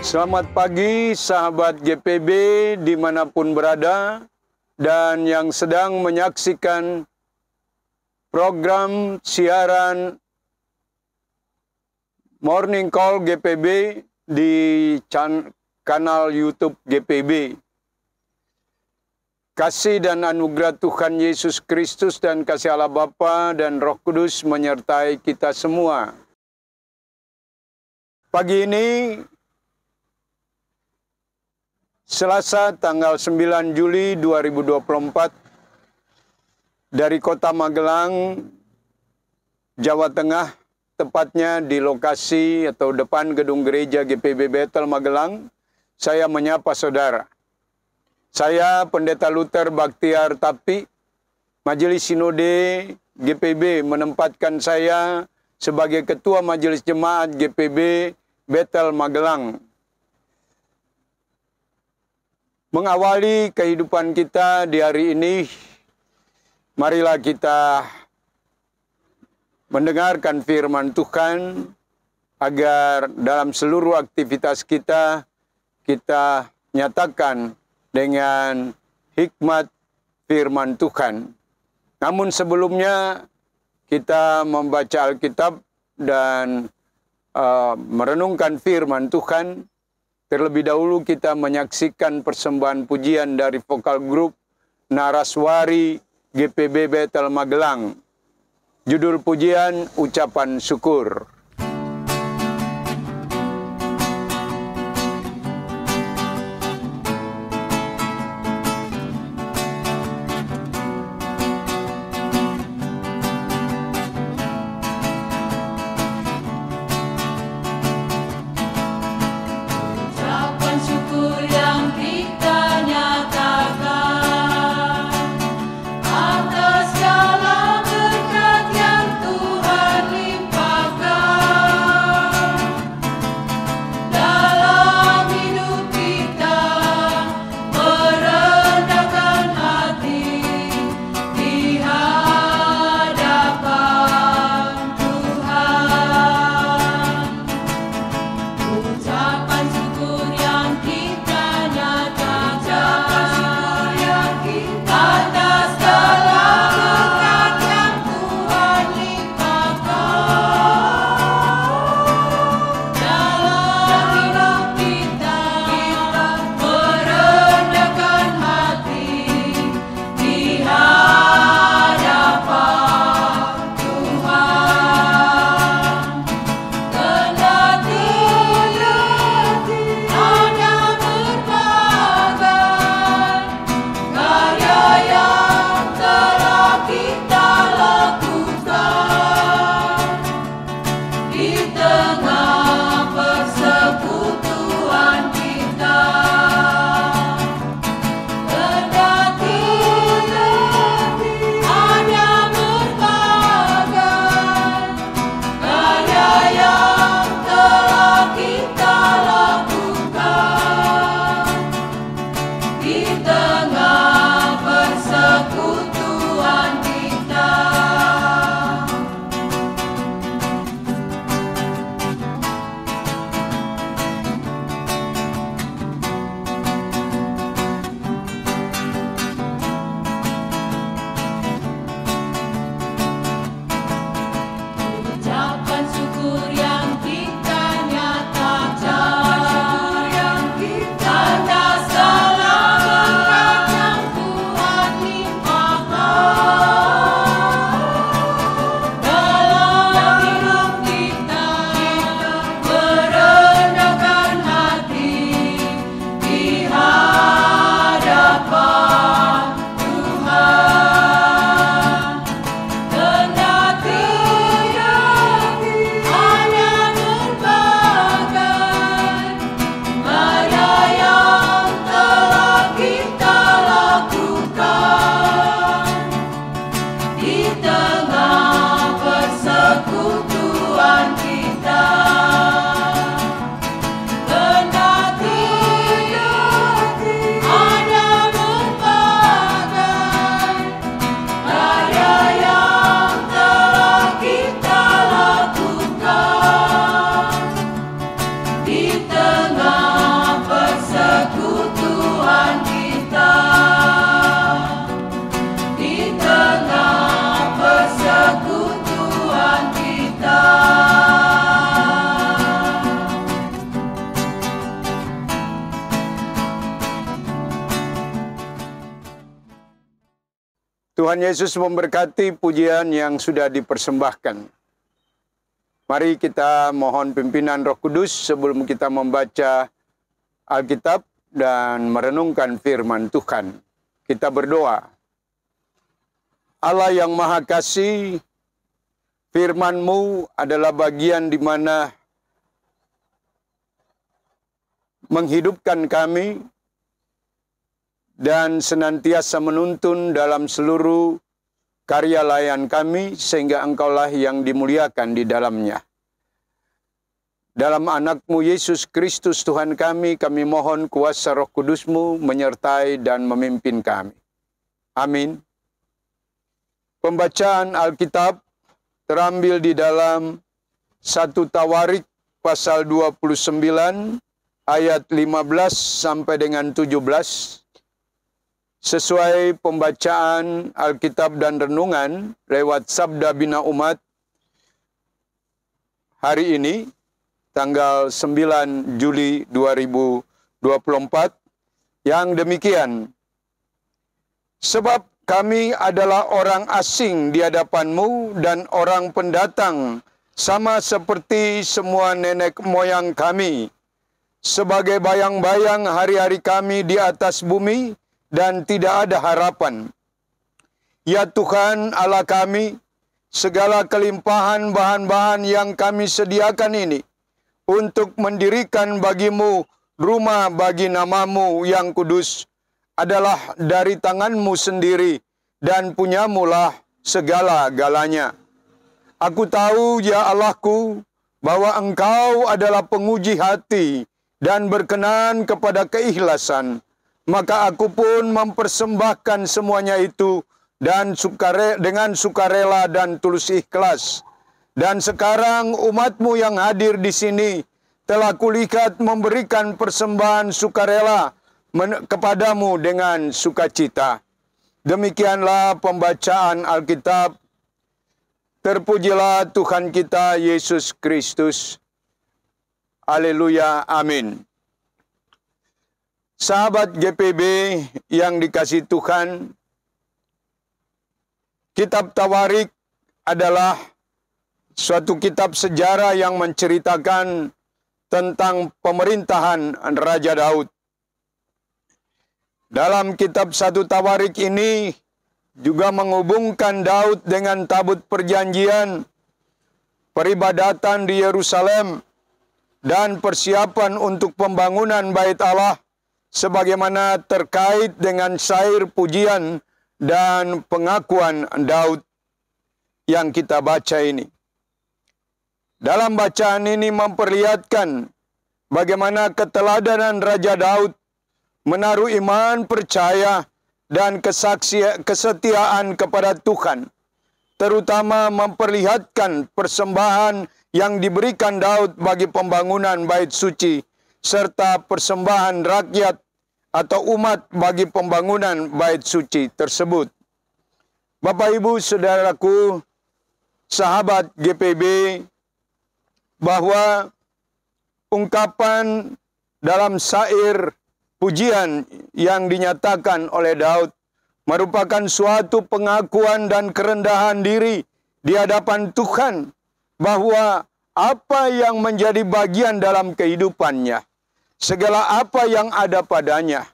Selamat pagi sahabat GPB dimanapun berada dan yang sedang menyaksikan program siaran Morning Call GPB di kanal YouTube GPB. Kasih dan anugerah Tuhan Yesus Kristus dan kasih Allah Bapa dan Roh Kudus menyertai kita semua. Pagi ini Selasa tanggal 9 Juli 2024 dari Kota Magelang, Jawa Tengah, tepatnya di lokasi atau depan gedung gereja GPB Bethel Magelang, saya menyapa saudara. Saya Pendeta Luther Baktiar Tapi, Majelis Sinode GPB menempatkan saya sebagai Ketua Majelis Jemaat GPB Bethel Magelang. Mengawali kehidupan kita di hari ini, marilah kita mendengarkan firman Tuhan agar dalam seluruh aktivitas kita nyatakan dengan hikmat firman Tuhan. Namun sebelumnya kita membaca Alkitab dan merenungkan firman Tuhan. Terlebih dahulu kita menyaksikan persembahan pujian dari vokal grup Naraswari GPB Bethel Magelang. Judul pujian Ucapan Syukur. Tuhan Yesus memberkati pujian yang sudah dipersembahkan. Mari kita mohon pimpinan Roh Kudus sebelum kita membaca Alkitab dan merenungkan firman Tuhan. Kita berdoa. Allah yang Maha Kasih, firman-Mu adalah bagian di mana menghidupkan kami dan senantiasa menuntun dalam seluruh karya layan kami, sehingga Engkaulah yang dimuliakan di dalamnya. Dalam anak-Mu Yesus Kristus Tuhan kami mohon kuasa Roh Kudus-Mu menyertai dan memimpin kami. Amin. Pembacaan Alkitab terambil di dalam 1 Tawarik pasal 29 ayat 15 sampai dengan 17. Sesuai pembacaan Alkitab dan renungan lewat Sabda Bina Umat hari ini, tanggal 9 Juli 2024, yang demikian. Sebab kami adalah orang asing di hadapan-Mu dan orang pendatang, sama seperti semua nenek moyang kami. Sebagai bayang-bayang hari-hari kami di atas bumi, dan tidak ada harapan. Ya Tuhan Allah kami, segala kelimpahan bahan-bahan yang kami sediakan ini untuk mendirikan bagi-Mu rumah bagi nama-Mu yang kudus adalah dari tangan-Mu sendiri, dan punya-Mu lah segala-galanya. Aku tahu, ya Allahku, bahwa Engkau adalah penguji hati dan berkenan kepada keikhlasan. Maka aku pun mempersembahkan semuanya itu dan dengan sukarela dan tulus ikhlas. Dan sekarang umat-Mu yang hadir di sini telah kulihat memberikan persembahan sukarela kepadamu dengan sukacita. Demikianlah pembacaan Alkitab. Terpujilah Tuhan kita Yesus Kristus. Haleluya, amin. Sahabat GPB yang dikasihi Tuhan, Kitab Tawarik adalah suatu kitab sejarah yang menceritakan tentang pemerintahan Raja Daud. Dalam kitab 1 Tawarik ini juga menghubungkan Daud dengan tabut perjanjian, peribadatan di Yerusalem, dan persiapan untuk pembangunan Bait Allah, sebagaimana terkait dengan syair pujian dan pengakuan Daud yang kita baca ini. Dalam bacaan ini memperlihatkan bagaimana keteladanan Raja Daud menaruh iman, percaya, dan kesetiaan kepada Tuhan, terutama memperlihatkan persembahan yang diberikan Daud bagi pembangunan Bait Suci, serta persembahan rakyat atau umat bagi pembangunan Bait Suci tersebut. Bapak, Ibu, Saudaraku, sahabat GPB, bahwa ungkapan dalam syair pujian yang dinyatakan oleh Daud merupakan suatu pengakuan dan kerendahan diri di hadapan Tuhan, bahwa apa yang menjadi bagian dalam kehidupannya, segala apa yang ada padanya,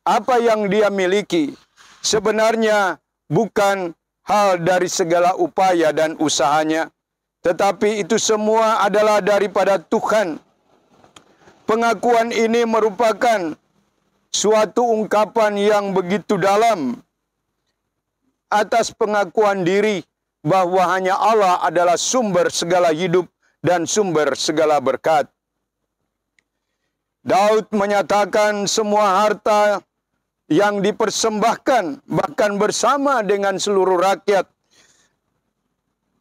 apa yang dia miliki, sebenarnya bukan hal dari segala upaya dan usahanya, tetapi itu semua adalah daripada Tuhan. Pengakuan ini merupakan suatu ungkapan yang begitu dalam atas pengakuan diri bahwa hanya Allah adalah sumber segala hidup dan sumber segala berkat. Daud menyatakan semua harta yang dipersembahkan, bahkan bersama dengan seluruh rakyat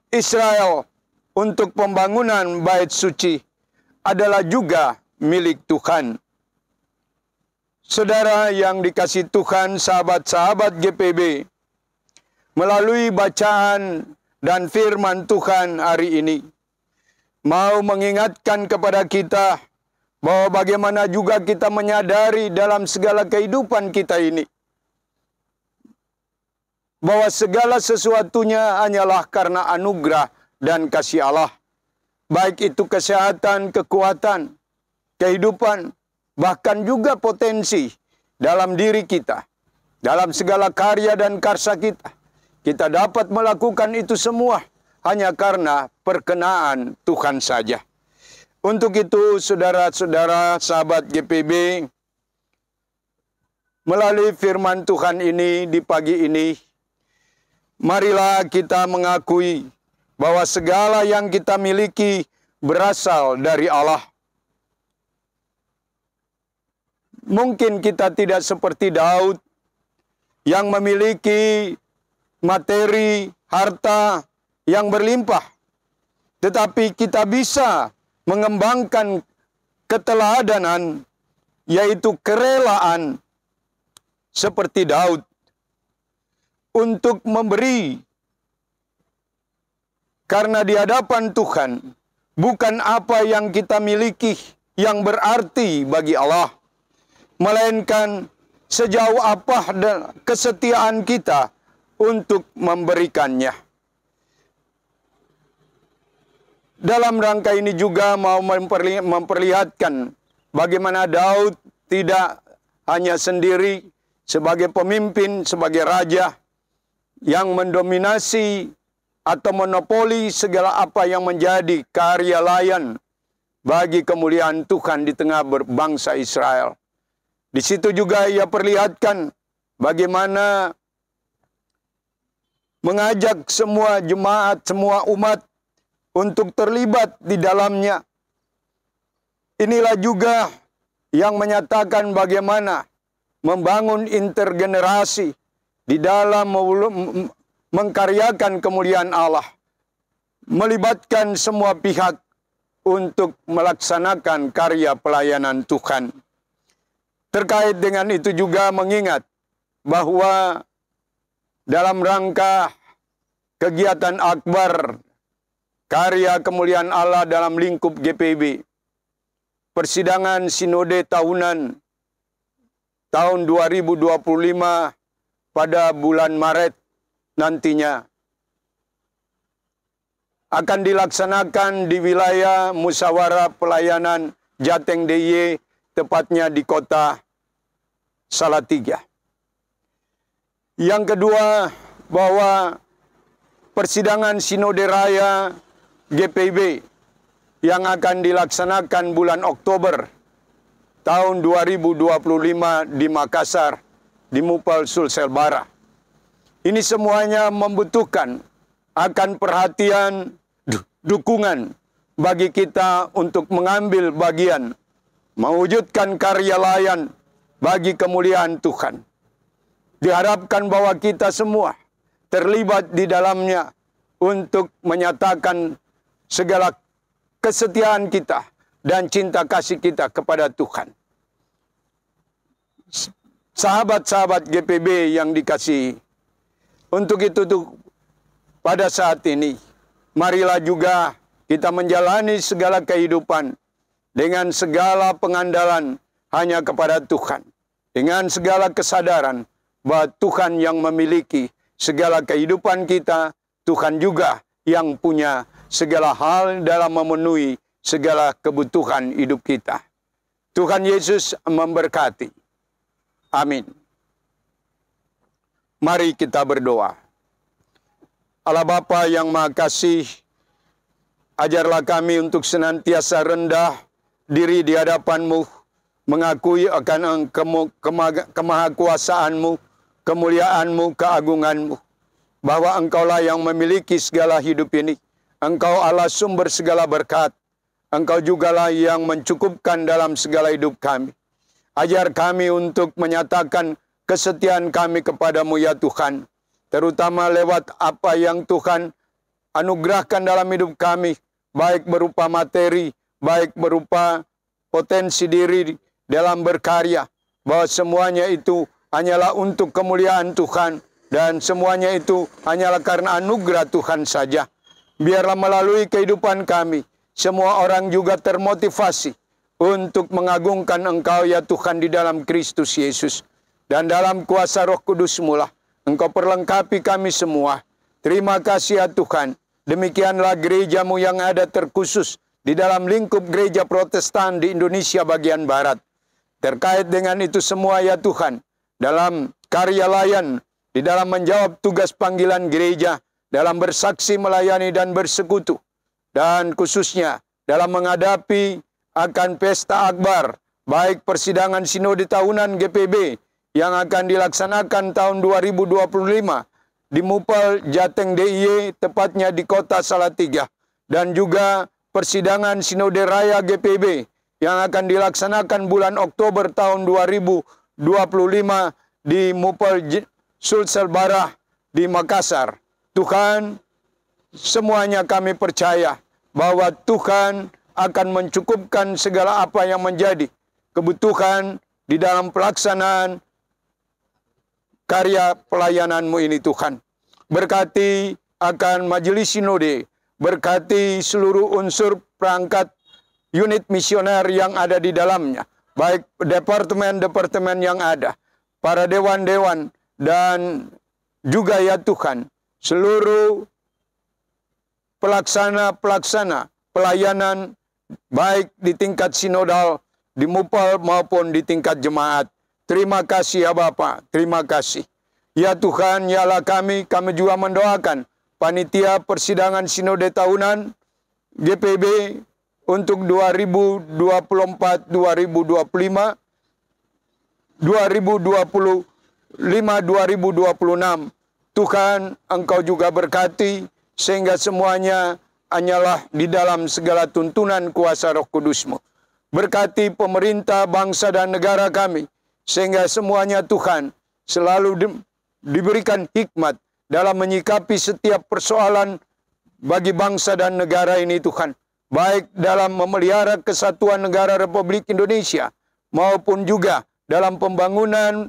Israel untuk pembangunan Bait Suci, adalah juga milik Tuhan. Saudara yang dikasihi Tuhan, sahabat-sahabat GPB, melalui bacaan dan firman Tuhan hari ini, mau mengingatkan kepada kita bahwa bagaimana juga kita menyadari dalam segala kehidupan kita ini, bahwa segala sesuatunya hanyalah karena anugerah dan kasih Allah. Baik itu kesehatan, kekuatan, kehidupan, bahkan juga potensi dalam diri kita, dalam segala karya dan karsa kita. Kita dapat melakukan itu semua hanya karena perkenaan Tuhan saja. Untuk itu, saudara-saudara, sahabat GPB, melalui firman Tuhan ini di pagi ini, marilah kita mengakui bahwa segala yang kita miliki berasal dari Allah. Mungkin kita tidak seperti Daud yang memiliki materi, harta yang berlimpah. Tetapi kita bisa mengembangkan keteladanan, yaitu kerelaan seperti Daud untuk memberi karena di hadapan Tuhan bukan apa yang kita miliki yang berarti bagi Allah, melainkan sejauh apa kesetiaan kita untuk memberikannya. Dalam rangka ini juga mau memperlihatkan bagaimana Daud tidak hanya sendiri sebagai pemimpin, sebagai raja yang mendominasi atau monopoli segala apa yang menjadi karya layan bagi kemuliaan Tuhan di tengah berbangsa Israel. Di situ juga ia perlihatkan bagaimana mengajak semua jemaat, semua umat untuk terlibat di dalamnya. Inilah juga yang menyatakan bagaimana membangun intergenerasi di dalam mengkaryakan kemuliaan Allah, melibatkan semua pihak untuk melaksanakan karya pelayanan Tuhan. Terkait dengan itu juga mengingat bahwa dalam rangka kegiatan akbar karya kemuliaan Allah dalam lingkup GPB, persidangan sinode tahunan tahun 2025 pada bulan Maret nantinya akan dilaksanakan di wilayah Musyawarah Pelayanan Jateng DIY, tepatnya di kota Salatiga. Yang kedua, bahwa persidangan Sinode Raya GPB yang akan dilaksanakan bulan Oktober tahun 2025 di Makassar, di Mupal Sulsel Bara. Ini semuanya membutuhkan akan perhatian, dukungan bagi kita untuk mengambil bagian, mewujudkan karya layan bagi kemuliaan Tuhan. Diharapkan bahwa kita semua terlibat di dalamnya untuk menyatakan segala kesetiaan kita dan cinta kasih kita kepada Tuhan. Sahabat-sahabat GPB yang dikasihi, untuk itu pada saat ini, marilah juga kita menjalani segala kehidupan dengan segala pengandalan hanya kepada Tuhan. Dengan segala kesadaran bahwa Tuhan yang memiliki segala kehidupan kita, Tuhan juga yang punya segala hal dalam memenuhi segala kebutuhan hidup kita. Tuhan Yesus memberkati. Amin. Mari kita berdoa. Allah Bapa yang Maha Kasih, ajarlah kami untuk senantiasa rendah diri di hadapan-Mu, mengakui akan kemahakuasaan-Mu, kemuliaan-Mu, keagungan-Mu, bahwa Engkaulah yang memiliki segala hidup ini. Engkau Allah sumber segala berkat. Engkau jugalah yang mencukupkan dalam segala hidup kami. Ajar kami untuk menyatakan kesetiaan kami kepadamu ya Tuhan. Terutama lewat apa yang Tuhan anugerahkan dalam hidup kami. Baik berupa materi, baik berupa potensi diri dalam berkarya. Bahwa semuanya itu hanyalah untuk kemuliaan Tuhan. Dan semuanya itu hanyalah karena anugerah Tuhan saja. Biarlah melalui kehidupan kami, semua orang juga termotivasi untuk mengagungkan Engkau ya Tuhan di dalam Kristus Yesus. Dan dalam kuasa Roh Kudus-Mu lah Engkau perlengkapi kami semua. Terima kasih ya Tuhan. Demikianlah gerejamu yang ada terkhusus di dalam lingkup gereja Protestan di Indonesia bagian Barat. Terkait dengan itu semua ya Tuhan, dalam karya layan, di dalam menjawab tugas panggilan gereja, dalam bersaksi, melayani, dan bersekutu. Dan khususnya dalam menghadapi akan pesta akbar, baik persidangan sinode tahunan GPB yang akan dilaksanakan tahun 2025 di Mupal Jateng DIY, tepatnya di kota Salatiga. Dan juga persidangan sinode raya GPB yang akan dilaksanakan bulan Oktober tahun 2025 di Mupal Sulsel Barah di Makassar. Tuhan, semuanya kami percaya bahwa Tuhan akan mencukupkan segala apa yang menjadi kebutuhan di dalam pelaksanaan karya pelayananmu ini Tuhan. Berkati akan majelis sinode, berkati seluruh unsur perangkat unit misioner yang ada di dalamnya, baik departemen-departemen yang ada, para dewan-dewan, dan juga ya Tuhan, seluruh pelaksana-pelaksana pelayanan, baik di tingkat sinodal, di Mupal maupun di tingkat jemaat. Terima kasih ya Bapak, terima kasih. Ya Tuhan, ya Allah kami juga mendoakan panitia persidangan sinode tahunan GPB untuk 2024, 2025, 2026. Tuhan, Engkau juga berkati sehingga semuanya hanyalah di dalam segala tuntunan kuasa Roh Kudus-Mu. Berkati pemerintah, bangsa, dan negara kami, sehingga semuanya Tuhan selalu diberikan hikmat dalam menyikapi setiap persoalan bagi bangsa dan negara ini Tuhan. Baik dalam memelihara kesatuan negara Republik Indonesia, maupun juga dalam pembangunan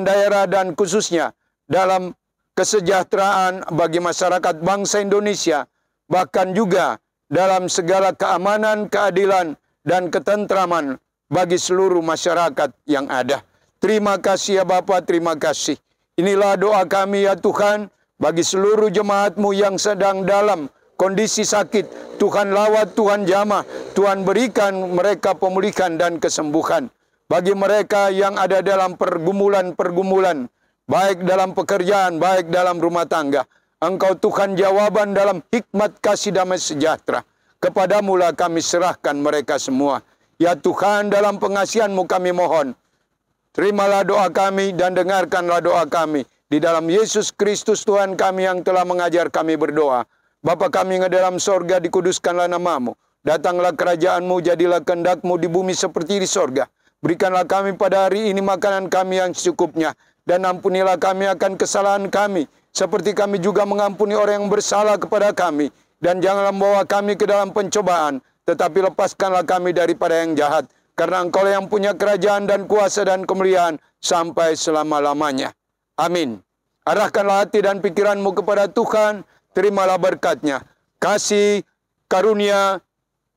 daerah dan khususnya dalam kesejahteraan bagi masyarakat bangsa Indonesia, bahkan juga dalam segala keamanan, keadilan, dan ketentraman bagi seluruh masyarakat yang ada. Terima kasih ya Bapa, terima kasih. Inilah doa kami ya Tuhan, bagi seluruh jemaat-Mu yang sedang dalam kondisi sakit. Tuhan lawat, Tuhan jamah, Tuhan berikan mereka pemulihan dan kesembuhan. Bagi mereka yang ada dalam pergumulan-pergumulan, baik dalam pekerjaan, baik dalam rumah tangga, Engkau Tuhan jawaban dalam hikmat kasih damai sejahtera. Kepadamu-lah kami serahkan mereka semua. Ya Tuhan, dalam pengasihan-Mu kami mohon, terimalah doa kami dan dengarkanlah doa kami. Di dalam Yesus Kristus Tuhan kami yang telah mengajar kami berdoa. Bapa kami yang dalam sorga, dikuduskanlah nama-Mu. Datanglah kerajaan-Mu, jadilah kehendak-Mu di bumi seperti di sorga. Berikanlah kami pada hari ini makanan kami yang secukupnya. Dan ampunilah kami akan kesalahan kami, seperti kami juga mengampuni orang yang bersalah kepada kami. Dan janganlah membawa kami ke dalam pencobaan, tetapi lepaskanlah kami daripada yang jahat. Karena Engkau yang punya kerajaan dan kuasa dan kemuliaan sampai selama-lamanya. Amin. Arahkanlah hati dan pikiranmu kepada Tuhan, terimalah berkat-Nya. Kasih karunia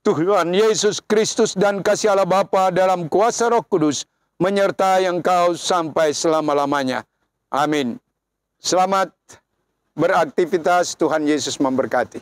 Tuhan Yesus Kristus dan kasih Allah Bapa dalam kuasa Roh Kudus menyertai engkau sampai selama-lamanya. Amin. Selamat beraktivitas, Tuhan Yesus memberkati.